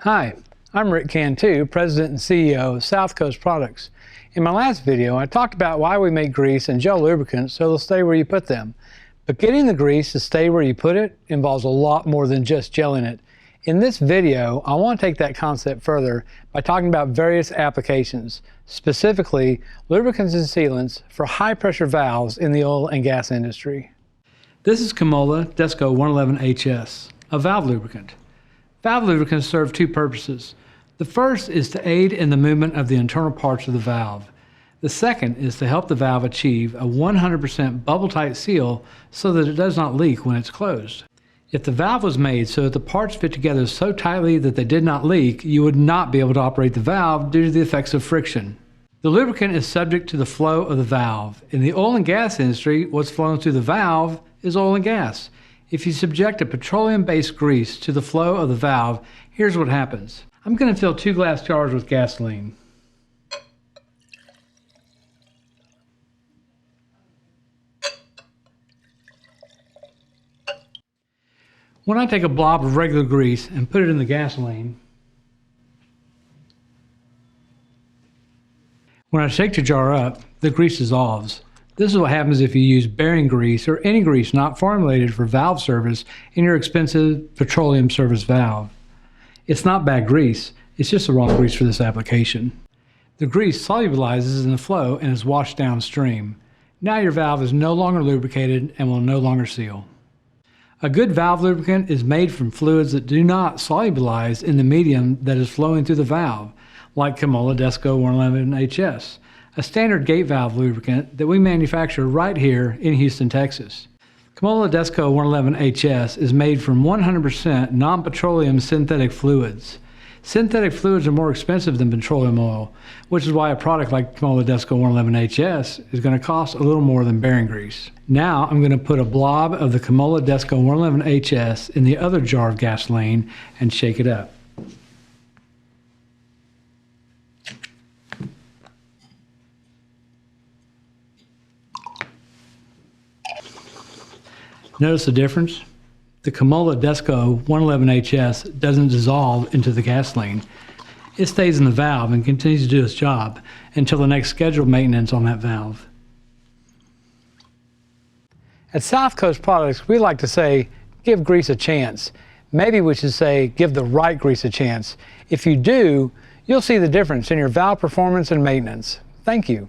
Hi, I'm Rick Cantu, President and CEO of SOCO Products. In my last video, I talked about why we make grease and gel lubricants so they'll stay where you put them. But getting the grease to stay where you put it involves a lot more than just gelling it. In this video, I want to take that concept further by talking about various applications, specifically lubricants and sealants for high-pressure valves in the oil and gas industry. This is Camola Desco 111HS, a valve lubricant. Valve lubricants serve two purposes. The first is to aid in the movement of the internal parts of the valve. The second is to help the valve achieve a 100% bubble-tight seal so that it does not leak when it's closed. If the valve was made so that the parts fit together so tightly that they did not leak, you would not be able to operate the valve due to the effects of friction. The lubricant is subject to the flow of the valve. In the oil and gas industry, what's flowing through the valve is oil and gas. If you subject a petroleum-based grease to the flow of the valve, here's what happens. I'm going to fill 2 glass jars with gasoline. When I take a blob of regular grease and put it in the gasoline, when I shake the jar up, the grease dissolves. This is what happens if you use bearing grease or any grease not formulated for valve service in your expensive petroleum service valve. It's not bad grease, it's just the wrong grease for this application. The grease solubilizes in the flow and is washed downstream. Now your valve is no longer lubricated and will no longer seal. A good valve lubricant is made from fluids that do not solubilize in the medium that is flowing through the valve, like Camola Desco 111HS, a standard gate valve lubricant that we manufacture right here in Houston, Texas. Camola Desco 111HS is made from 100% non-petroleum synthetic fluids. Synthetic fluids are more expensive than petroleum oil, which is why a product like Camola Desco 111HS is going to cost a little more than bearing grease. Now I'm going to put a blob of the Camola Desco 111HS in the other jar of gasoline and shake it up. Notice the difference? The Camola Desco 111HS doesn't dissolve into the gasoline. It stays in the valve and continues to do its job until the next scheduled maintenance on that valve. At SOCO Products, we like to say, give grease a chance. Maybe we should say, give the right grease a chance. If you do, you'll see the difference in your valve performance and maintenance. Thank you.